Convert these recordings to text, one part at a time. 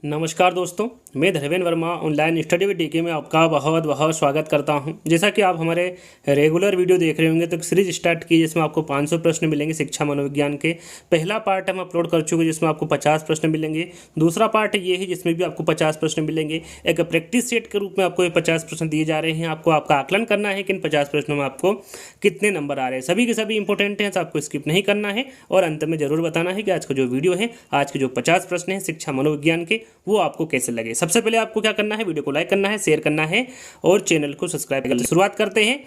नमस्कार दोस्तों, मैं Dharmendra Verma online study with DK में आपका बहुत बहुत स्वागत करता हूं। जैसा कि आप हमारे रेगुलर वीडियो देख रहे होंगे तो एक सीरीज स्टार्ट की जिसमें आपको 500 प्रश्न मिलेंगे शिक्षा मनोविज्ञान के। पहला पार्ट हम अपलोड कर चुके हैं जिसमें आपको 50 प्रश्न मिलेंगे। दूसरा पार्ट ये है जिसमें भी आपको 50 प्रश्न मिलेंगे। एक प्रैक्टिस सेट के रूप में आपको ये 50 प्रश्न दिए जा रहे हैं। आपको आपका आकलन करना है कि इन 50 प्रश्नों में आपको कितने नंबर आ रहे हैं। सभी के सभी इंपॉर्टेंट हैं, तो आपको स्किप नहीं करना है और अंत में जरूर बताना है कि आज का जो वीडियो है, आज के जो 50 प्रश्न हैं शिक्षा मनोविज्ञान के, वो आपको कैसे लगे। सबसे पहले आपको क्या करना है, वीडियो को लाइक करना है, शेयर करना है और चैनल को सब्सक्राइब करना है। शुरुआत करते हैं।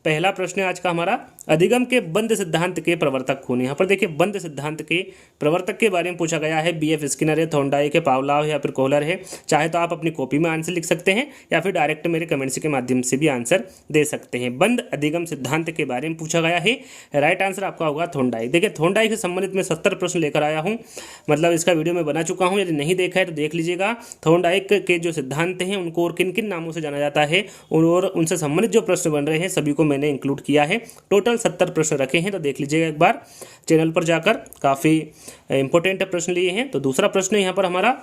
पहला प्रश्न है आज का हमारा, अधिगम के बंद सिद्धांत के प्रवर्तक कौन है। यहाँ पर देखिए बंद सिद्धांत के प्रवर्तक के बारे में पूछा गया है। बीएफ स्किनर है, थॉर्नडाइक है, पावलोव है या फिर कोहलर है। चाहे तो आप अपनी कॉपी में आंसर लिख सकते हैं या फिर डायरेक्ट मेरे कमेंट्स के माध्यम से भी आंसर दे सकते हैं। बंद अधिगम सिद्धांत के बारे में पूछा गया है। राइट आंसर आपका होगा थॉर्नडाइक। देखिए थॉर्नडाइक से संबंधित मैं 70 प्रश्न लेकर आया हूँ, मतलब इसका वीडियो मैं बना चुका हूँ। यदि नहीं देखा है तो देख लीजिएगा। थॉर्नडाइक के जो सिद्धांत हैं उनको और किन किन नामों से जाना जाता है और उनसे संबंधित जो प्रश्न बन रहे हैं सभी को मैंने इंक्लूड किया है। टोटल 70 प्रश्न रखे हैं, तो देख लीजिएगा एक बार चैनल पर जाकर। काफ़ी इंपॉर्टेंट प्रश्न लिए हैं। तो दूसरा प्रश्न यहाँ पर हमारा,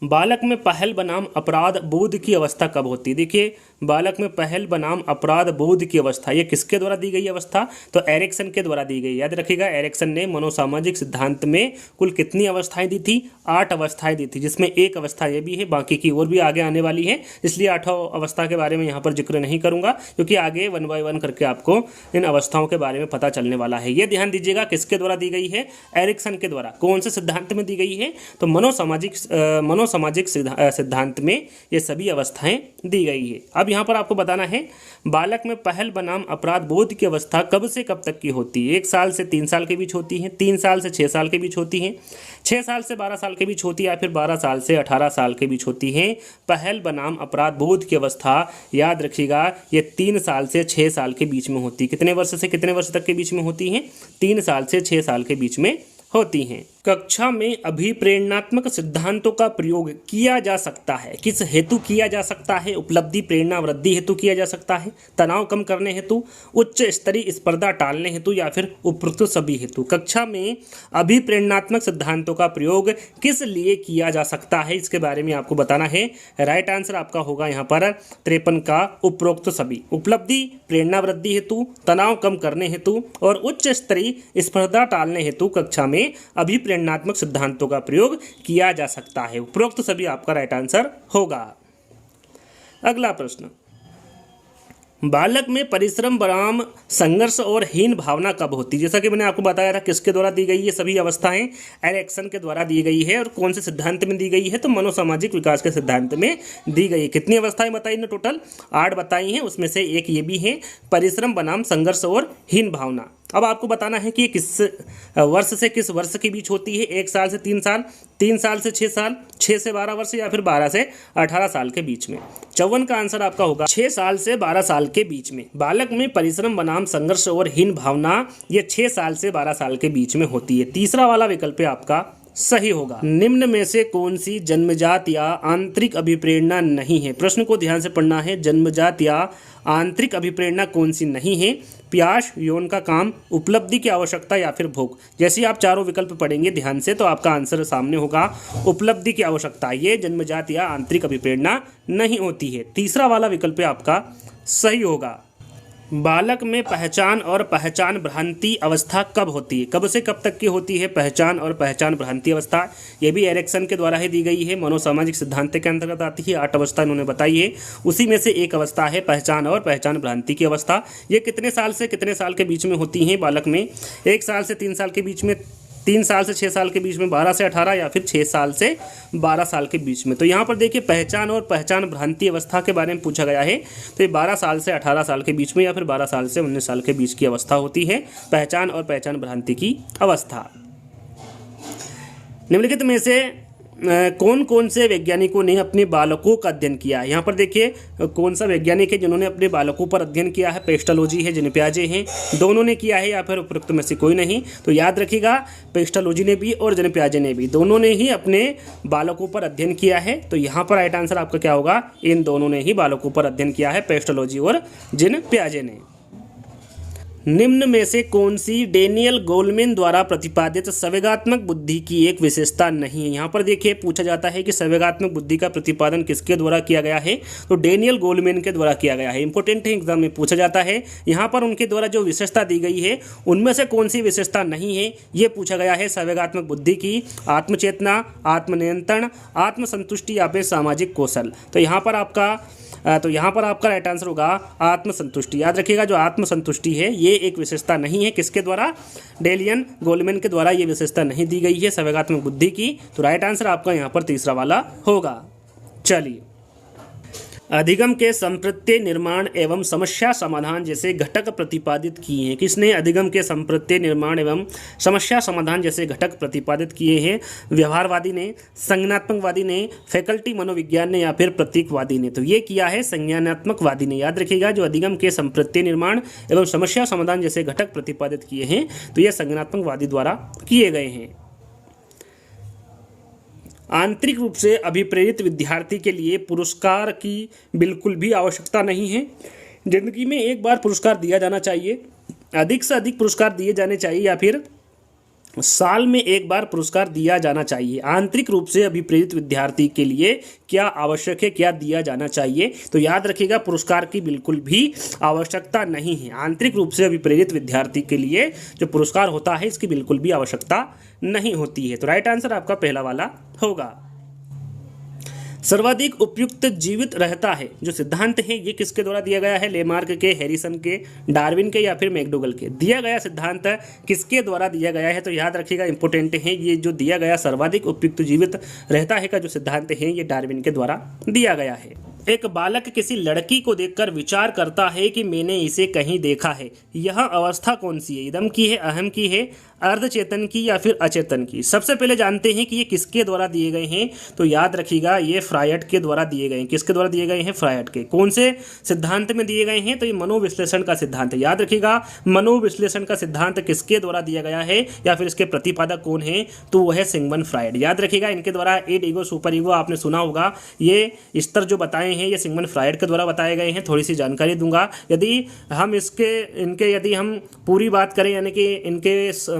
बालक में पहल बनाम अपराध बोध की अवस्था कब होती है। देखिए बालक में पहल बनाम अपराध बोध की अवस्था ये किसके द्वारा दी गई अवस्था, तो एरिक्सन के द्वारा दी गई। याद रखिएगा एरिक्सन ने मनोसामाजिक सिद्धांत में कुल कितनी अवस्थाएं दी थी, 8 अवस्थाएं दी थी, जिसमें एक अवस्था ये भी है, बाकी की और भी आगे आने वाली है। इसलिए 8 अवस्था के बारे में यहाँ पर जिक्र नहीं करूंगा क्योंकि आगे 1 बाय 1 करके आपको इन अवस्थाओं के बारे में पता चलने वाला है। ये ध्यान दीजिएगा किसके द्वारा दी गई है, एरिक्सन के द्वारा। कौन से सिद्धांत में दी गई है, तो मनोसामाजिक सिद्धांत में ये सभी अवस्थाएं दी गई है। अब यहाँ पर आपको बताना है बालक में पहल बनाम अपराध बोध की अवस्था कब से कब तक की होती है। 1 साल से 3 साल के बीच होती है, 3 साल से 6 साल के बीच होती है, 6 साल से 12 साल के बीच होती है या फिर 12 साल से 18 साल के बीच होती है। पहल बनाम अपराध बोध की अवस्था याद रखिएगा ये 3 साल से 6 साल के बीच में होती है। कितने वर्ष से कितने वर्ष तक के बीच में होती है, 3 साल से 6 साल के बीच में होती हैं। कक्षा में अभिप्रेरणात्मक सिद्धांतों का प्रयोग किया जा सकता है, किस हेतु किया जा सकता है, उपलब्धि प्रेरणा वृद्धि हेतु किया जा सकता है, तनाव कम करने हेतु, उच्च स्तरीय स्पर्धा टालने हेतु या फिर उपरोक्त सभी हेतु। कक्षा में अभिप्रेरणात्मक सिद्धांतों का प्रयोग किस लिए किया जा सकता है, इसके बारे में आपको बताना है। राइट आंसर आपका होगा यहाँ पर 53 का उपरोक्त सभी। उपलब्धि प्रेरणा वृद्धि हेतु, तनाव कम करने हेतु और उच्च स्तरीय स्पर्धा टालने हेतु कक्षा में अभिप्रेरणात्मक सिद्धांतों का प्रयोग किया जा सकता है। उपरोक्त सभी आपका राइट आंसर होगा। अगला प्रश्न, बालक में परिश्रम बनाम संघर्ष और हीन भावना कब होती है। जैसा कि मैंने आपको बताया था किसके द्वारा दी गई है सभी अवस्थाएं, एरिक्सन के द्वारा दी गई है। और कौन से सिद्धांत में दी गई है, तो मनोसामाजिक विकास के सिद्धांत में दी गई है। कितनी अवस्थाएं बताई ने, टोटल 8 बताई हैं, उसमें से एक ये भी है परिश्रम बनाम संघर्ष और हीन भावना। अब आपको बताना है कि ये किस वर्ष से किस वर्ष के बीच होती है। 1 साल से 3 साल, 3 साल से 6 साल, 6 से 12 वर्ष या फिर 12 से 18 साल के बीच में। 54 का आंसर आपका होगा 6 साल से 12 साल के बीच में। बालक में परिश्रम बनाम संघर्ष और हीन भावना ये 6 साल से 12 साल के बीच में होती है। तीसरा वाला विकल्प आपका सही होगा। निम्न में से कौन सी जन्मजात या आंतरिक अभिप्रेरणा नहीं है। प्रश्न को ध्यान से पढ़ना है। जन्मजात या आंतरिक अभिप्रेरणा कौन सी नहीं है, प्यास, यौन का काम, उपलब्धि की आवश्यकता या फिर भोग। जैसे आप चारों विकल्प पढ़ेंगे ध्यान से तो आपका आंसर सामने होगा उपलब्धि की आवश्यकता। ये जन्मजात या आंतरिक अभिप्रेरणा नहीं होती है। तीसरा वाला विकल्प आपका सही होगा। बालक में पहचान और पहचान भ्रांति अवस्था कब होती है, कब से कब तक की होती है पहचान और पहचान भ्रांति अवस्था। ये भी एरिक्सन के द्वारा ही दी गई है, मनोसामाजिक सिद्धांत के अंतर्गत आती है। 8 अवस्था इन्होंने बताई है, उसी में से एक अवस्था है पहचान और पहचान भ्रांति की अवस्था। ये कितने साल से कितने साल के बीच में होती हैं बालक में, 1 साल से 3 साल के बीच में, 3 साल से 6 साल के बीच में, 12 से 18 या फिर 6 साल से 12 साल के बीच में। तो यहाँ पर देखिए पहचान और पहचान भ्रांति अवस्था के बारे में पूछा गया है। तो ये 12 साल से 18 साल के बीच में या फिर 12 साल से 19 साल के बीच की अवस्था होती है पहचान और पहचान भ्रांति की अवस्था। निम्नलिखित में से कौन कौन से वैज्ञानिकों ने अपने बालकों का अध्ययन किया है। यहाँ पर देखिए कौन सा वैज्ञानिक है जिन्होंने अपने बालकों पर अध्ययन किया है। पेस्टालोजी है, जिन प्याजे हैं, दोनों ने किया है या फिर उपरोक्त में से कोई नहीं। तो याद रखिएगा पेस्टालोजी ने भी और जिन प्याजे ने भी, दोनों ने ही अपने बालकों पर अध्ययन किया है। तो यहाँ पर राइट आंसर आपका क्या होगा, इन दोनों ने ही बालकों पर अध्ययन किया है, पेस्टालोजी और जिन प्याजे ने। निम्न में से कौन सी डेनियल गोलमैन द्वारा प्रतिपादित संवेगात्मक बुद्धि की एक विशेषता नहीं है। यहाँ पर देखिए पूछा जाता है कि संवेगात्मक बुद्धि का प्रतिपादन किसके द्वारा किया गया है, तो डेनियल गोलमैन के द्वारा किया गया है। इंपॉर्टेंट है, एग्जाम में पूछा जाता है। यहाँ पर उनके द्वारा जो विशेषता दी गई है उनमें से कौन सी विशेषता नहीं है, ये पूछा गया है। संवेगात्मक बुद्धि की आत्मचेतना, आत्मनियंत्रण, आत्मसंतुष्टि या फिर सामाजिक कौशल। तो यहाँ पर आपका राइट आंसर होगा आत्मसंतुष्टि। याद रखिएगा, जो आत्मसंतुष्टि है ये एक विशेषता नहीं है। किसके द्वारा? डेनियल गोलमैन के द्वारा ये विशेषता नहीं दी गई है संवेगात्मक बुद्धि की। तो राइट आंसर आपका यहाँ पर तीसरा वाला होगा। चलिए, अधिगम के संप्रत्यय निर्माण एवं समस्या समाधान जैसे घटक प्रतिपादित किए हैं। किसने अधिगम के संप्रत्यय निर्माण एवं समस्या समाधान जैसे घटक प्रतिपादित किए हैं? व्यवहारवादी ने, संज्ञानात्मकवादी ने, फैकल्टी मनोविज्ञान ने या फिर प्रतीकवादी ने? तो ये किया है संज्ञानात्मकवादी ने। याद रखिएगा, जो अधिगम के संप्रत्यय निर्माण एवं समस्या समाधान जैसे घटक प्रतिपादित किए हैं तो ये संज्ञानात्मकवादी द्वारा किए गए हैं। आंतरिक रूप से अभिप्रेरित विद्यार्थी के लिए पुरस्कार की बिल्कुल भी आवश्यकता नहीं है। जिंदगी में एक बार पुरस्कार दिया जाना चाहिए, अधिक से अधिक पुरस्कार दिए जाने चाहिए या फिर साल में एक बार पुरस्कार दिया जाना चाहिए। आंतरिक रूप से अभिप्रेरित विद्यार्थी के लिए क्या आवश्यक है, क्या दिया जाना चाहिए? तो याद रखिएगा, पुरस्कार की बिल्कुल भी आवश्यकता नहीं है। आंतरिक रूप से अभिप्रेरित विद्यार्थी के लिए जो पुरस्कार होता है इसकी बिल्कुल भी आवश्यकता नहीं होती है। तो राइट आंसर आपका पहला वाला होगा। सर्वाधिक उपयुक्त जीवित रहता है जो सिद्धांत है ये किसके द्वारा दिया गया है? लेमार्क के, हैरिसन के, डार्विन के या फिर मैकडूगल के? दिया गया सिद्धांत किसके द्वारा दिया गया है? तो याद रखिएगा, इंपॉर्टेंट है, ये जो दिया गया सर्वाधिक उपयुक्त जीवित रहता है का जो सिद्धांत है ये डार्विन के द्वारा दिया गया है। एक बालक किसी लड़की को देखकर विचार करता है कि मैंने इसे कहीं देखा है। यह अवस्था कौन सी है? इदम की है, अहम की है, अर्धचेतन की या फिर अचेतन की? सबसे पहले जानते हैं कि ये किसके द्वारा दिए गए हैं। तो याद रखिएगा, ये फ्रायड के द्वारा दिए गए हैं। किसके द्वारा दिए गए हैं? फ्रायड के। कौन से सिद्धांत में दिए गए हैं? तो ये मनोविश्लेषण का सिद्धांत है। याद रखिएगा, मनोविश्लेषण का सिद्धांत किसके द्वारा दिया गया है या फिर इसके प्रतिपादक कौन है? तो वह है सिगमंड फ्रायड। याद रखिएगा, इनके द्वारा ईड, ईगो, सुपर ईगो आपने सुना होगा। ये स्तर जो बताए हैं ये सिगमंड फ्रायड के द्वारा बताए गए हैं। थोड़ी सी जानकारी दूंगा। यदि हम पूरी बात करें, यानी कि इनके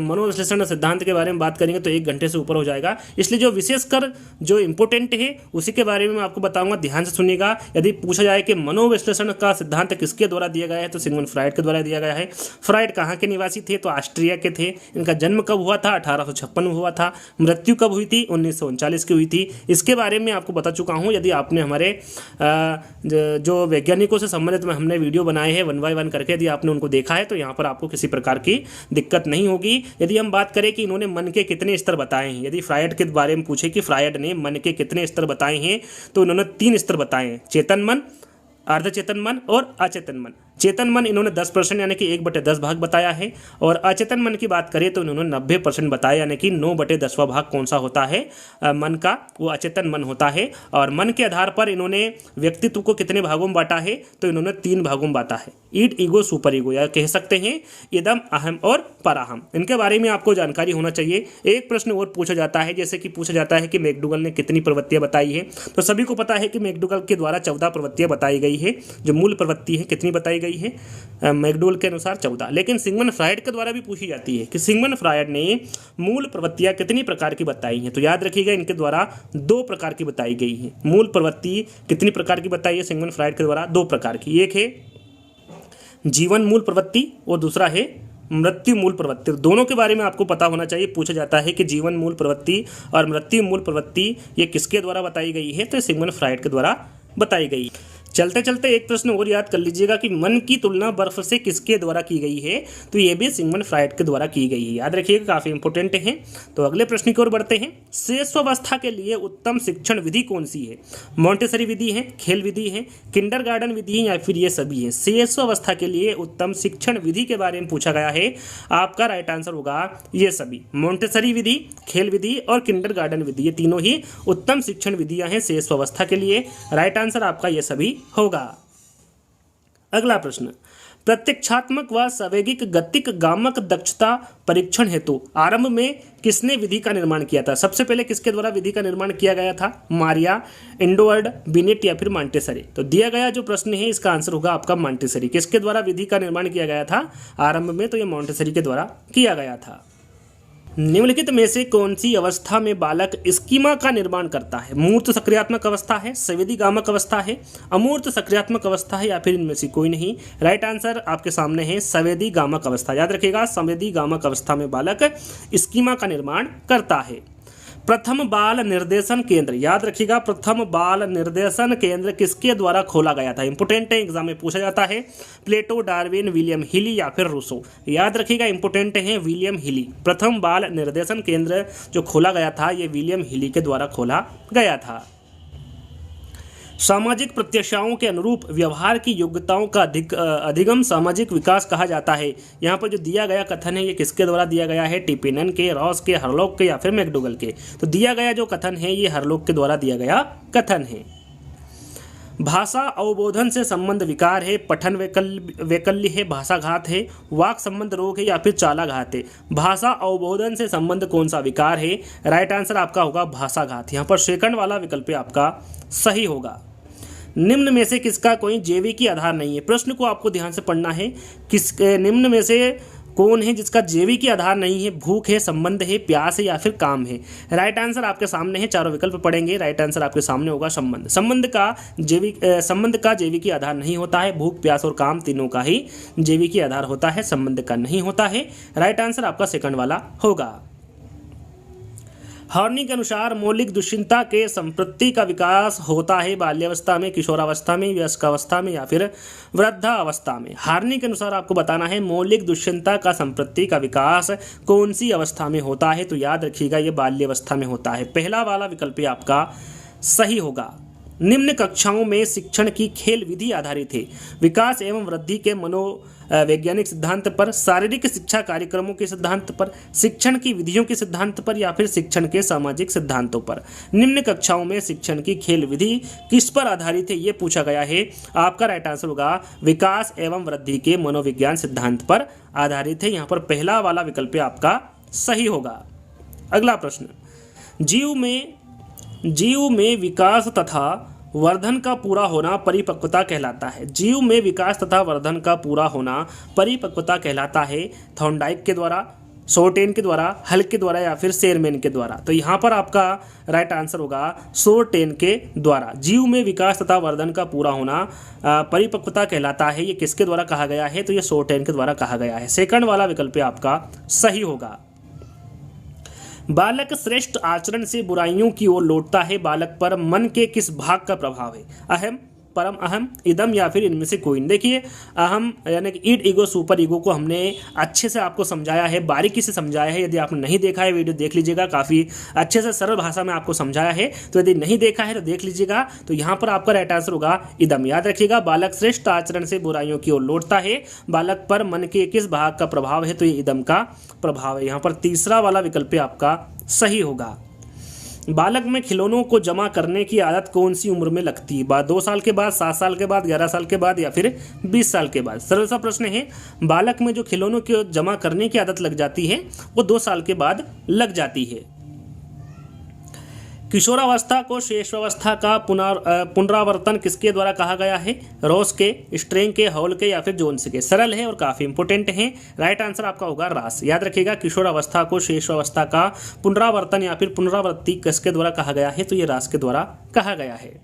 मनोविश्लेषण सिद्धांत के बारे में बात करेंगे तो 1 घंटे से ऊपर हो जाएगा। इसलिए जो विशेषकर जो इंपॉर्टेंट है उसी के बारे में मैं आपको बताऊंगा, ध्यान से सुनिएगा। यदि पूछा जाए कि मनोविश्लेषण का सिद्धांत किसके द्वारा दिया गया है तो सिगमंड फ्रायड के द्वारा दिया गया है। फ्रायड कहाँ के निवासी थे? तो ऑस्ट्रिया के थे। इनका जन्म कब हुआ था? 1856 में हुआ था। मृत्यु कब हुई थी? 1939 की हुई थी। इसके बारे में आपको बता चुका हूँ। यदि आपने हमारे जो वैज्ञानिकों से संबंधित में हमने वीडियो बनाए हैं 1 by 1 करके, यदि आपने उनको देखा है तो यहाँ पर आपको किसी प्रकार की दिक्कत नहीं होगी। यदि हम बात करें कि इन्होंने मन के कितने स्तर बताए हैं, यदि फ्रायड के बारे में पूछे कि फ्रायड ने मन के कितने स्तर बताए हैं तो इन्होंने 3 स्तर बताए हैं: चेतन मन, अर्धचेतन मन और अचेतन मन। चेतन मन इन्होंने 10% यानी कि 1/10 भाग बताया है, और अचेतन मन की बात करें तो इन्होंने 90% बताया, यानी कि 9/10वां भाग कौन सा होता है मन का? वो अचेतन मन होता है। और मन के आधार पर इन्होंने व्यक्तित्व को कितने भागों में बांटा है? तो इन्होंने 3 भागों में बांटा है: ईड, ईगो, सुपर ईगो, या कह सकते हैं इदम, अहम और पराहम। इनके बारे में आपको जानकारी होना चाहिए। एक प्रश्न और पूछा जाता है, जैसे कि पूछा जाता है कि मैकडूगल ने कितनी प्रवृत्तियां बताई है। तो सभी को पता है कि मैकडूगल के द्वारा 14 प्रवृत्तियां बताई गई है। जो मूल प्रवृत्ति है कितनी बताई गई है? मैकडूगल के अनुसार 14। लेकिन सिगमंड फ्रायड के द्वारा भी पूछी जाती है कि सिगमंड फ्रायड ने मूल प्रवृत्तियां कितनी प्रकार की बताई हैं। तो याद रखिएगा, इनके द्वारा 2 प्रकार की बताई गई है। मूल प्रवृत्ति कितनी प्रकार की बताई है सिगमंड फ्रायड के द्वारा? 2 प्रकार की। एक है जीवन मूल प्रवृत्ति और दूसरा है मृत्यु मूल प्रवृत्ति। दोनों के बारे में आपको पता होना चाहिए। पूछा जाता है कि जीवन मूल प्रवृत्ति और मृत्यु मूल प्रवृत्ति ये किसके द्वारा बताई गई है? तो सिगमंड फ्रायड के द्वारा बताई गई। चलते चलते एक प्रश्न और याद कर लीजिएगा कि मन की तुलना बर्फ से किसके द्वारा की गई है? तो ये भी सिगमंड फ्रायड के द्वारा की गई है। याद रखिएगा, काफ़ी इंपॉर्टेंट है। तो अगले प्रश्न की ओर बढ़ते हैं। शैशवावस्था के लिए उत्तम शिक्षण विधि कौन सी है? मॉन्टेसरी विधि है, खेल विधि है, किंडरगार्टन विधि है या फिर ये सभी है? शैशवावस्था के लिए उत्तम शिक्षण विधि के बारे में पूछा गया है। आपका राइट आंसर होगा ये सभी। मॉन्टेसरी विधि, खेल विधि और किंडरगार्टन विधि, ये तीनों ही उत्तम शिक्षण विधियां हैं शैशवावस्था के लिए। राइट आंसर आपका ये सभी होगा। अगला प्रश्न, प्रत्यक्षात्मक व संवेगिक गतिक गामक दक्षता परीक्षण हेतु आरंभ में किसने विधि का निर्माण किया था? सबसे पहले किसके द्वारा विधि का निर्माण किया गया था? मारिया, एंडोवर्ड, बिनेट या फिर मॉन्टेसरी? तो दिया गया जो प्रश्न है इसका आंसर होगा आपका मॉन्टेसरी। किसके द्वारा विधि का निर्माण किया गया था आरंभ में? तो ये मॉन्टेसरी के द्वारा किया गया था। निम्नलिखित में से कौन सी अवस्था में बालक स्कीमा का निर्माण करता है? मूर्त सक्रियात्मक अवस्था है, संवेदी गामक अवस्था है, अमूर्त सक्रियात्मक अवस्था है या फिर इनमें से कोई नहीं? राइट आंसर आपके सामने है संवेदी गामक अवस्था। याद रखिएगा, संवेदी गामक अवस्था में बालक स्कीमा का निर्माण करता है। प्रथम बाल निर्देशन केंद्र, याद रखिएगा, प्रथम बाल निर्देशन केंद्र किसके द्वारा खोला गया था? इंपोर्टेंट है, एग्जाम में पूछा जाता है। प्लेटो, डार्विन, विलियम हिली या फिर रूसो? याद रखिएगा, इंपोर्टेंट है विलियम हिली। प्रथम बाल निर्देशन केंद्र जो खोला गया था ये विलियम हिली के द्वारा खोला गया था। सामाजिक प्रत्याशाओं के अनुरूप व्यवहार की योग्यताओं का अधिगम सामाजिक विकास कहा जाता है। यहाँ पर जो दिया गया कथन है ये किसके द्वारा दिया गया है? टिपिनन के, रॉस के, हरलॉक के या फिर मैकडोगल के? तो दिया गया जो कथन है ये हरलॉक के द्वारा दिया गया कथन है। भाषा अवबोधन से संबंध विकार है, पठन वैकल्य है, भाषाघात है, वाक संबंध रोग है या फिर चालाघात है? भाषा अवबोधन से संबंध कौन सा विकार है? राइट आंसर आपका होगा भाषाघात। यहाँ पर सेकंड वाला विकल्प आपका सही होगा। निम्न में से किसका कोई जैविकी आधार नहीं है? प्रश्न को आपको ध्यान से पढ़ना है। निम्न में से कौन है जिसका जैविकी आधार नहीं है? भूख है, संबंध है, प्यास है या फिर काम है? राइट आंसर आपके सामने है, चारों विकल्प पढ़ेंगे। राइट आंसर आपके सामने होगा संबंध। संबंध का जैविकी आधार नहीं होता है। भूख, प्यास और काम तीनों का ही जैविकी आधार होता है, संबंध का नहीं होता है। राइट आंसर आपका सेकंड वाला होगा। हॉर्नी के अनुसार मौलिक दुश्चिंता के संपत्ति का विकास होता है बाल्यावस्था में, किशोरावस्था में, वयस्कावस्था में या फिर वृद्धावस्था में? हार्नी के अनुसार आपको बताना है मौलिक दुश्चिंता का संपत्ति का विकास कौन सी अवस्था में होता है? तो याद रखिएगा ये बाल्यावस्था में होता है। पहला वाला विकल्प आपका सही होगा। निम्न कक्षाओं में शिक्षण की खेल विधि आधारित है। विकास एवं वृद्धि के मनोवैज्ञानिक सिद्धांत पर, शारीरिक शिक्षा कार्यक्रमों के सिद्धांत पर, शिक्षण की विधियों के सिद्धांत पर या फिर शिक्षण के सामाजिक सिद्धांतों पर? निम्न कक्षाओं में शिक्षण की खेल विधि किस पर आधारित है ये पूछा गया है। आपका राइट आंसर होगा विकास एवं वृद्धि के मनोविज्ञान सिद्धांत पर आधारित है। यहाँ पर पहला वाला विकल्प आपका सही होगा। अगला प्रश्न, जीव में विकास तथा वर्धन का पूरा होना परिपक्वता कहलाता है। जीव में विकास तथा वर्धन का पूरा होना परिपक्वता कहलाता है। थॉर्नडाइक के द्वारा, शोर्टेन के द्वारा, हल के द्वारा या फिर शेरमैन के द्वारा? तो यहाँ पर आपका राइट आंसर होगा शोर्टेन के द्वारा। जीव में विकास तथा वर्धन का पूरा होना परिपक्वता कहलाता है, ये किसके द्वारा कहा गया है? तो ये शोर्टेन के द्वारा कहा गया है। सेकंड वाला विकल्प आपका सही होगा। बालक श्रेष्ठ आचरण से बुराइयों की ओर लौटता है। बालक पर मन के किस भाग का प्रभाव है? अहम, परम अहम, इदम या फिर इनमें से कोई? देखिए, अहम यानी कि ईड, ईगो, सुपर ईगो को हमने अच्छे से आपको समझाया है, बारीकी से समझाया है। यदि आपने नहीं देखा है वीडियो देख लीजिएगा, काफ़ी अच्छे से सरल भाषा में आपको समझाया है। तो यदि नहीं देखा है तो देख लीजिएगा। तो यहाँ पर आपका राइट आंसर होगा इदम। याद रखिएगा, बालक श्रेष्ठ आचरण से बुराइयों की ओर लौटता है। बालक पर मन के किस भाग का प्रभाव है? तो ये इदम का प्रभाव है। यहाँ पर तीसरा वाला विकल्प आपका सही होगा। बालक में खिलौनों को जमा करने की आदत कौन सी उम्र में लगती है? 2 साल के बाद, 7 साल के बाद, 11 साल के बाद या फिर 20 साल के बाद? सरल सा प्रश्न है। बालक में जो खिलौनों को जमा करने की आदत लग जाती है वो 2 साल के बाद लग जाती है। किशोरावस्था को श्रेष्ठावस्था का पुनरावर्तन किसके द्वारा कहा गया है? रॉस के, स्ट्रेंग के, हॉल के या फिर जोन्स के? सरल है और काफ़ी इंपोर्टेंट है। राइट आंसर आपका होगा रास। याद रखिएगा, किशोरावस्था को श्रेष्ठावस्था का पुनरावर्तन या फिर पुनरावृत्ति किसके द्वारा कहा गया है? तो ये रास के द्वारा कहा गया है।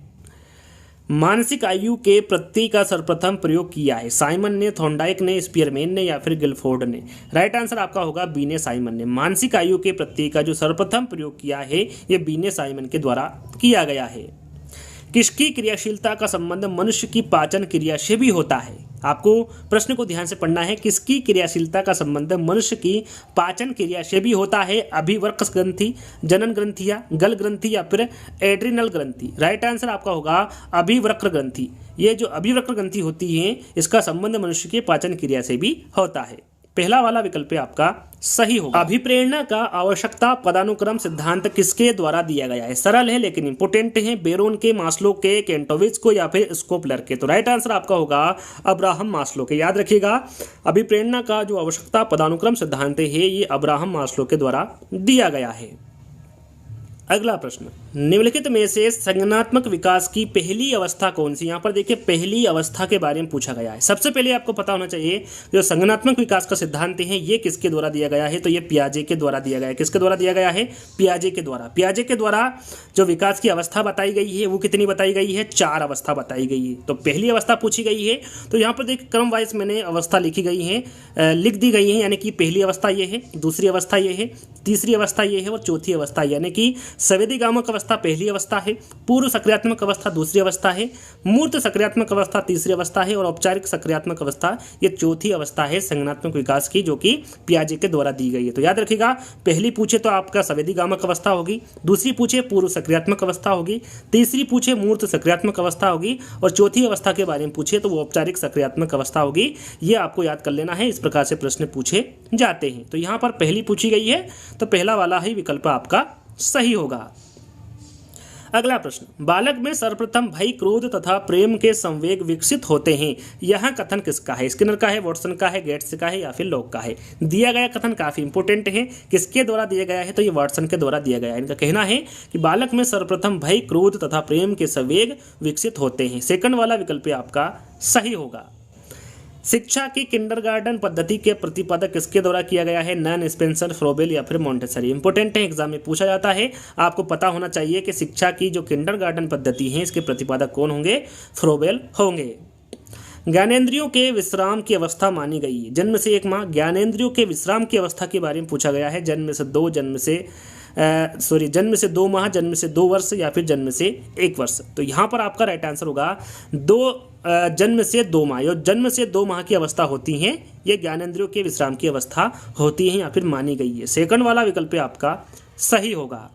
मानसिक आयु के प्रत्यय का सर्वप्रथम प्रयोग किया है। साइमन ने, थॉर्नडाइक ने, स्पीयरमैन ने या फिर गिलफोर्ड ने? राइट आंसर आपका होगा बी ने, साइमन ने। मानसिक आयु के प्रत्यय का जो सर्वप्रथम प्रयोग किया है ये बी ने, साइमन के द्वारा किया गया है। किसकी क्रियाशीलता का संबंध मनुष्य की पाचन क्रिया से भी होता है? आपको प्रश्न को ध्यान से पढ़ना है। किसकी क्रियाशीलता का संबंध मनुष्य की पाचन क्रिया से भी होता है? अभिवृक्क ग्रंथि, जनन ग्रंथियां, गल ग्रंथि या फिर एड्रिनल ग्रंथि? राइट आंसर आपका होगा अभिवृक्क ग्रंथि। ये जो अभिवृक्क ग्रंथि होती है इसका संबंध मनुष्य के पाचन क्रिया से भी होता है। पहला वाला विकल्प आपका सही होगा। अभिप्रेरणा का आवश्यकता पदानुक्रम सिद्धांत किसके द्वारा दिया गया है? सरल है लेकिन इंपोर्टेंट है। बेरोन के, मास्लो के, केंटोविच को या फिर स्कोपलर के? तो राइट आंसर आपका होगा अब्राहम मास्लो के। याद रखिएगा, अभिप्रेरणा का जो आवश्यकता पदानुक्रम सिद्धांत है ये अब्राहम मास्लो के द्वारा दिया गया है। अगला प्रश्न, निम्नलिखित में से संज्ञानात्मक विकास की पहली अवस्था कौन सी? यहाँ पर देखिए पहली अवस्था के बारे में पूछा गया है। सबसे पहले आपको पता होना चाहिए जो संज्ञानात्मक विकास का सिद्धांत है ये किसके द्वारा दिया गया है? तो ये पियाजे के द्वारा दिया गया है। किसके द्वारा दिया गया है? पियाजे के द्वारा। पियाजे के द्वारा जो विकास की अवस्था बताई गई है वो कितनी बताई गई है? 4 अवस्था बताई गई है। तो पहली अवस्था पूछी गई है, तो यहाँ पर देखिए क्रम वाइज मैंने अवस्था लिखी गई है, लिख दी गई है, यानी कि पहली अवस्था ये है, दूसरी अवस्था ये है, तीसरी अवस्था ये है और चौथी अवस्था, यानी कि संवेदीगामक अवस्था पहली अवस्था है, पूर्व सक्रियात्मक अवस्था दूसरी अवस्था है, मूर्त सक्रियात्मक अवस्था तीसरी अवस्था है और औपचारिक सक्रियात्मक अवस्था ये चौथी अवस्था है संज्ञानात्मक विकास की, जो कि पियाजे के द्वारा दी गई है। तो याद रखिएगा, पहली पूछे तो आपका संवेदीगामक अवस्था होगी, दूसरी पूछे पूर्व सक्रियात्मक अवस्था होगी, तीसरी पूछे मूर्त सक्रियात्मक अवस्था होगी और चौथी अवस्था के बारे में पूछे तो वो औपचारिक सक्रियात्मक अवस्था होगी। ये आपको याद कर लेना है, इस प्रकार से प्रश्न पूछे जाते हैं। तो यहाँ पर पहली पूछी गई है तो पहला वाला ही विकल्प आपका सही होगा। अगला प्रश्न, बालक में सर्वप्रथम भय, क्रोध तथा प्रेम के संवेग विकसित होते हैं, यह कथन किसका है? स्किनर का है, वॉटसन का है, गेट्स का है या फिर लॉक का है? दिया गया कथन काफी इंपोर्टेंट है। किसके द्वारा दिया गया है? तो ये वॉटसन के द्वारा दिया गया है। इनका कहना है कि बालक में सर्वप्रथम भय, क्रोध तथा प्रेम के संवेग विकसित होते हैं। सेकंड वाला विकल्प आपका सही होगा। शिक्षा की किंडरगार्टन पद्धति के प्रतिपादक किसके द्वारा किया गया है? नन, स्पेंसर, फ्रोबेल या फिर मॉन्टेसरी? इंपोर्टेंट है, एग्जाम में पूछा जाता है। आपको पता होना चाहिए कि शिक्षा की जो किंडरगार्टन पद्धति है इसके प्रतिपादक कौन होंगे? फ्रोबेल होंगे। ज्ञानेंद्रियों के विश्राम की अवस्था मानी गई है, जन्म से 1 माह। ज्ञानेंद्रियों के विश्राम की अवस्था के बारे में पूछा गया है, जन्म से 2 माह, जन्म से 2 वर्ष या फिर जन्म से 1 वर्ष। तो यहाँ पर आपका राइट आंसर होगा जन्म से 2 माह। और जन्म से 2 माह की अवस्था होती हैं ये ज्ञानेंद्रियों के विश्राम की अवस्था होती है या फिर मानी गई है। सेकंड वाला विकल्प आपका सही होगा।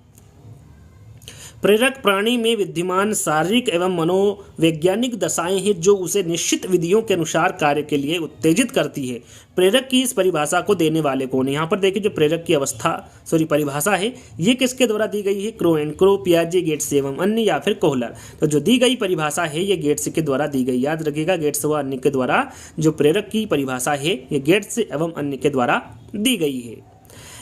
प्रेरक प्राणी में विद्यमान शारीरिक एवं मनोवैज्ञानिक दशाएं हैं जो उसे निश्चित विधियों के अनुसार कार्य के लिए उत्तेजित करती है। प्रेरक की इस परिभाषा को देने वाले कौन है? यहाँ पर देखिए जो प्रेरक की परिभाषा है ये किसके द्वारा दी गई है? क्रो एंड क्रो, पियाजे, गेट्स एवं अन्य या फिर कोहलर? तो जो दी गई परिभाषा है ये गेट्स के द्वारा दी गई। याद रखिएगा, गेट्स व अन्य के द्वारा जो प्रेरक की परिभाषा है ये गेट्स एवं अन्य के द्वारा दी गई है।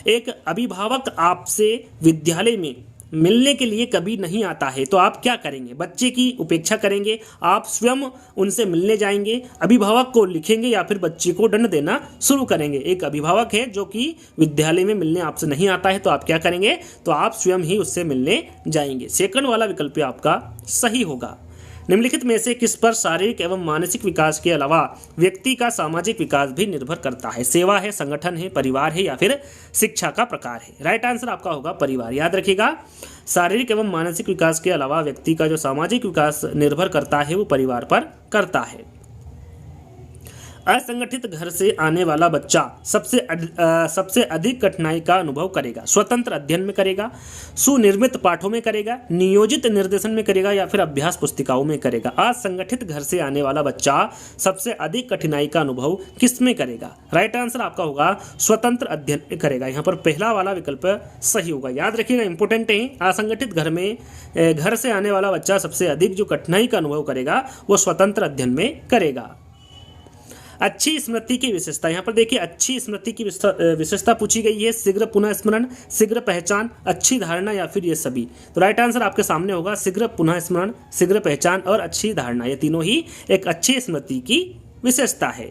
एक अभिभावक आपसे विद्यालय में मिलने के लिए कभी नहीं आता है तो आप क्या करेंगे? बच्चे की उपेक्षा करेंगे, आप स्वयं उनसे मिलने जाएंगे, अभिभावक को लिखेंगे या फिर बच्चे को दंड देना शुरू करेंगे? एक अभिभावक है जो कि विद्यालय में मिलने आपसे नहीं आता है तो आप क्या करेंगे? तो आप स्वयं ही उससे मिलने जाएंगे। सेकंड वाला विकल्प आपका सही होगा। निम्नलिखित में से किस पर शारीरिक एवं मानसिक विकास के अलावा व्यक्ति का सामाजिक विकास भी निर्भर करता है? सेवा है, संगठन है, परिवार है या फिर शिक्षा का प्रकार है? राइट आंसर आपका होगा परिवार। याद रखिएगा, शारीरिक एवं मानसिक विकास के अलावा व्यक्ति का जो सामाजिक विकास निर्भर करता है वो परिवार पर करता है। असंगठित घर से आने वाला बच्चा सबसे अधिक कठिनाई का अनुभव करेगा। स्वतंत्र अध्ययन में करेगा, सुनिर्मित पाठों में करेगा, नियोजित निर्देशन में करेगा या फिर अभ्यास पुस्तिकाओं में करेगा? असंगठित घर से आने वाला बच्चा सबसे अधिक कठिनाई का अनुभव किस में करेगा? राइट आंसर आपका होगा स्वतंत्र अध्ययन में करेगा। यहाँ पर पहला वाला विकल्प सही होगा। याद रखिएगा, इंपोर्टेंट है, असंगठित घर से आने वाला बच्चा सबसे अधिक जो कठिनाई का अनुभव करेगा वो स्वतंत्र अध्ययन में करेगा। अच्छी स्मृति की विशेषता, यहाँ पर देखिए अच्छी स्मृति की विशेषता पूछी गई है। शीघ्र पुनः स्मरण, शीघ्र पहचान, अच्छी धारणा या फिर ये सभी? तो राइट आंसर आपके सामने होगा शीघ्र पुनः स्मरण, शीघ्र पहचान और अच्छी धारणा, ये तीनों ही एक अच्छी स्मृति की विशेषता है।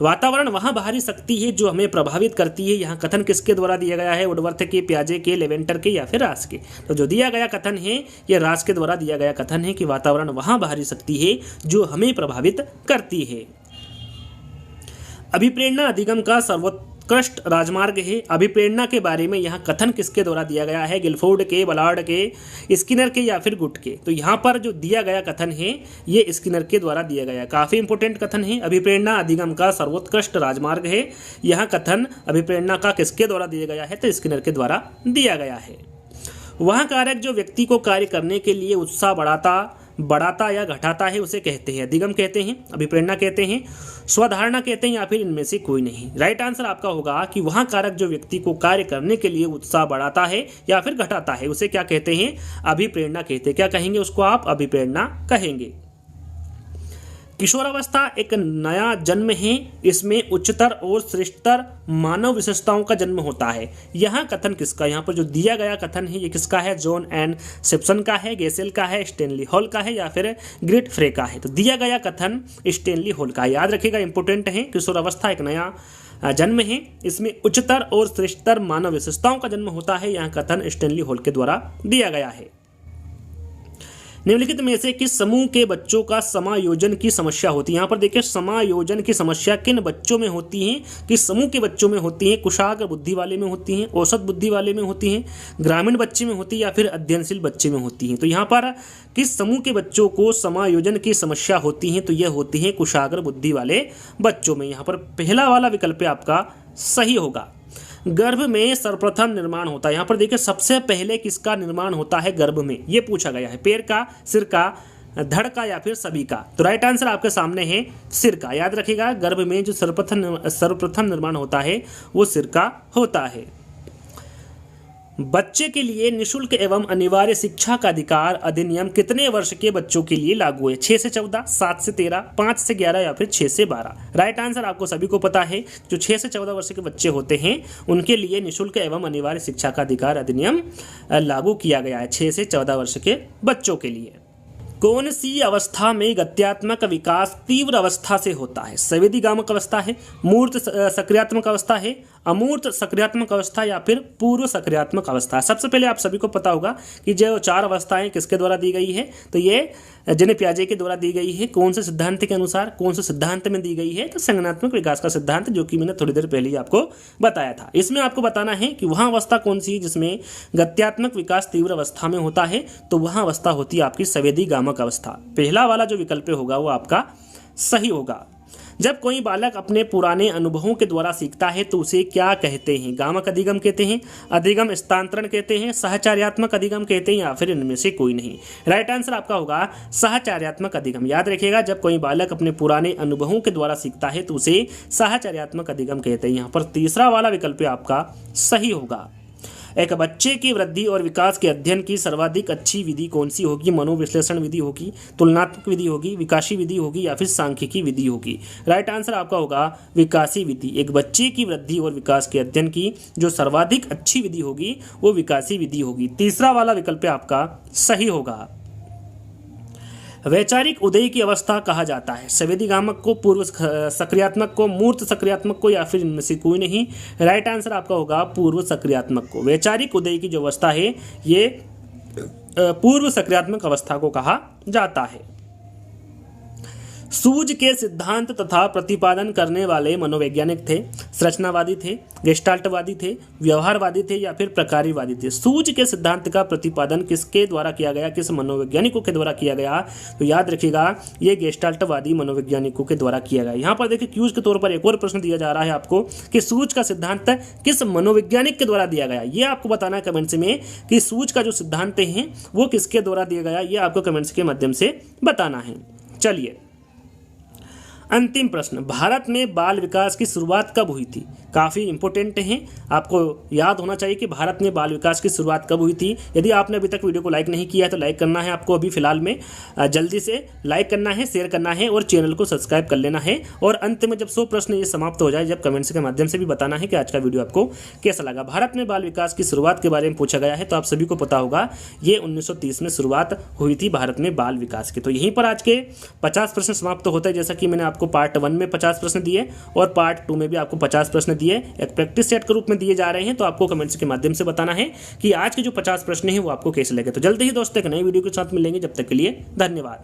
वातावरण वहाँ बाहरी शक्ति है जो हमें प्रभावित करती है, यहाँ कथन किसके द्वारा दिया गया है? वुडवर्थ के, पियाजे के, लेवेंटर के या फिर रास के? तो जो दिया गया कथन है ये रास के द्वारा दिया गया कथन है कि वातावरण वहाँ बाहरी शक्ति है जो हमें प्रभावित करती है। अभिप्रेरणा अधिगम का सर्वोत्कृष्ट राजमार्ग है। अभिप्रेरणा के बारे में यहाँ कथन किसके द्वारा दिया गया है? गिलफोर्ड के, बलार्ड के, स्किनर के या फिर गुट के? तो यहाँ पर जो दिया गया कथन है ये स्किनर के द्वारा दिया गया, काफ़ी इंपोर्टेंट कथन है। अभिप्रेरणा अधिगम का सर्वोत्कृष्ट राजमार्ग है, यह कथन अभिप्रेरणा का किसके द्वारा दिया गया है? तो स्किनर के द्वारा दिया गया है। वह कारक जो व्यक्ति को कार्य करने के लिए उत्साह बढ़ाता बढ़ाता या घटाता है उसे कहते हैं अधिगम कहते हैं, अभिप्रेरणा कहते हैं, स्वधारणा कहते हैं या फिर इनमें से कोई नहीं। राइट आंसर आपका होगा कि वह कारक जो व्यक्ति को कार्य करने के लिए उत्साह बढ़ाता है या फिर घटाता है उसे क्या कहते हैं, अभिप्रेरणा कहते हैं। क्या कहेंगे उसको आप, अभिप्रेरणा कहेंगे। किशोरावस्था एक नया जन्म है, इसमें उच्चतर और श्रेष्ठतर मानव विशेषताओं का जन्म होता है। यह कथन किसका, यहाँ पर जो दिया गया कथन है ये किसका है, जॉन एन सिप्सन का है, गेसेल का है, स्टेनली हॉल का है या फिर ग्रिट फ्रे का है। तो दिया गया कथन स्टेनली हॉल का है, याद रखिएगा, इंपोर्टेंट है। किशोरावस्था एक नया जन्म है, इसमें उच्चतर और श्रेष्ठतर मानव विशेषताओं का जन्म होता है। यह कथन स्टेनली हॉल के द्वारा दिया गया है। निम्नलिखित में से किस समूह के बच्चों का समायोजन की समस्या होती है। यहाँ पर देखिए समायोजन की समस्या किन बच्चों में होती है, किस समूह के बच्चों में होती है, कुशाग्र बुद्धि वाले में होती हैं, औसत बुद्धि वाले में होती हैं, ग्रामीण बच्चे में होती है या फिर अध्ययनशील बच्चे में होती हैं। तो यहाँ पर किस समूह के बच्चों को समायोजन की समस्या होती है, तो यह होती है कुशाग्र बुद्धि वाले बच्चों में। यहाँ पर पहला वाला विकल्प आपका सही होगा। गर्भ में सर्वप्रथम निर्माण होता है, यहाँ पर देखिए सबसे पहले किसका निर्माण होता है गर्भ में, ये पूछा गया है। पैर का, सिर का, धड़ का या फिर सभी का। तो राइट आंसर आपके सामने है सिर का। याद रखिएगा, गर्भ में जो सर्वप्रथम निर्माण होता है वो सिर का होता है। बच्चे के लिए निःशुल्क एवं अनिवार्य शिक्षा का अधिकार अधिनियम कितने वर्ष के बच्चों के लिए लागू है, 6 से 14, 7 से 13, 5 से 11 या फिर 6 से 12। राइट आंसर आपको सभी को पता है, जो 6 से 14 वर्ष के बच्चे होते हैं उनके लिए निःशुल्क एवं अनिवार्य शिक्षा का अधिकार अधिनियम लागू किया गया है, 6 से 14 वर्ष के बच्चों के लिए। कौन सी अवस्था में गत्यात्मक विकास तीव्र अवस्था से होता है, संवेदीगामक अवस्था है, मूर्त सक्रियात्मक अवस्था है, अमूर्त सक्रियात्मक अवस्था या फिर पूर्व सक्रियात्मक अवस्था। सबसे पहले आप सभी को पता होगा कि जो 4 अवस्थाएं किसके द्वारा दी गई है, तो ये जेने पियाजे के द्वारा दी गई है। कौन से सिद्धांत के अनुसार, कौन से सिद्धांत में दी गई है, तो संज्ञानात्मक विकास का सिद्धांत, जो कि मैंने थोड़ी देर पहले ही आपको बताया था। इसमें आपको बताना है कि वह अवस्था कौन सी है जिसमें गत्यात्मक विकास तीव्र अवस्था में होता है, तो वह अवस्था होती है आपकी संवेदीगामक अवस्था। पहला वाला जो विकल्प होगा वो आपका सही होगा। जब कोई बालक अपने पुराने अनुभवों के द्वारा सीखता है तो उसे क्या कहते हैं, गामक अधिगम कहते हैं, अधिगम स्थानांतरण कहते हैं, सहचार्यात्मक अधिगम कहते हैं या फिर इनमें से कोई नहीं। राइट आंसर आपका होगा सहचार्यात्मक अधिगम। याद रखिएगा, जब कोई बालक अपने पुराने अनुभवों के द्वारा सीखता है तो उसे सहचार्यात्मक अधिगम कहते हैं। यहाँ पर तीसरा वाला विकल्प आपका सही होगा। एक बच्चे की वृद्धि और विकास के अध्ययन की सर्वाधिक अच्छी विधि कौन सी होगी, मनोविश्लेषण विधि होगी, तुलनात्मक विधि होगी, विकासी विधि होगी या फिर सांख्यिकी विधि होगी। राइट आंसर आपका होगा विकासी विधि। एक बच्चे की वृद्धि और विकास के अध्ययन की जो सर्वाधिक अच्छी विधि होगी वो विकासी विधि होगी। तीसरा वाला विकल्प आपका सही होगा। वैचारिक उदय की अवस्था कहा जाता है, संवेदीगामक को, पूर्व सक्रियात्मक को, मूर्त सक्रियात्मक को या फिर इनमें से कोई नहीं। राइट आंसर आपका होगा पूर्व सक्रियात्मक को। वैचारिक उदय की जो अवस्था है ये पूर्व सक्रियात्मक अवस्था को कहा जाता है। सूझ के सिद्धांत तथा प्रतिपादन करने वाले मनोवैज्ञानिक थे, संरचनावादी थे, गेस्टाल्टवादी थे, व्यवहारवादी थे या फिर प्रकार्यवादी थे। सूझ के सिद्धांत का प्रतिपादन किसके द्वारा किया गया, किस मनोवैज्ञानिकों के द्वारा किया गया, तो याद रखिएगा ये गेस्टाल्टवादी मनोवैज्ञानिकों के द्वारा किया गया। यहाँ पर देखिए क्यूज के तौर पर एक और प्रश्न दिया जा रहा है आपको कि सूझ का सिद्धांत किस मनोवैज्ञानिक के द्वारा दिया गया। ये आपको बताना है कमेंट्स में कि सूझ का जो सिद्धांत है वो किसके द्वारा दिया गया, ये आपको कमेंट्स के माध्यम से बताना है। चलिए अंतिम प्रश्न, भारत में बाल विकास की शुरुआत कब हुई थी। काफ़ी इंपॉर्टेंट है, आपको याद होना चाहिए कि भारत में बाल विकास की शुरुआत कब हुई थी। यदि आपने अभी तक वीडियो को लाइक नहीं किया है तो लाइक करना है आपको अभी फिलहाल में, जल्दी से लाइक करना है, शेयर करना है और चैनल को सब्सक्राइब कर लेना है। और अंत में जब 100 प्रश्न ये समाप्त हो जाए, जब कमेंट्स के माध्यम से भी बताना है कि आज का वीडियो आपको कैसा लगा। भारत में बाल विकास की शुरुआत के बारे में पूछा गया है, तो आप सभी को पता होगा ये 1930 में शुरुआत हुई थी भारत में बाल विकास की। तो यहीं पर आज के 50 प्रश्न समाप्त होते हैं। जैसा कि मैंने आपको पार्ट 1 में 50 प्रश्न दिए और पार्ट 2 में भी आपको 50 प्रश्न दिए, एक प्रैक्टिस सेट के रूप में दिए जा रहे हैं। तो आपको कमेंट्स के माध्यम से बताना है कि आज के जो 50 प्रश्न हैं वो आपको कैसे लगे। तो जल्दी ही दोस्तों एक नई वीडियो के साथ मिलेंगे, जब तक के लिए धन्यवाद।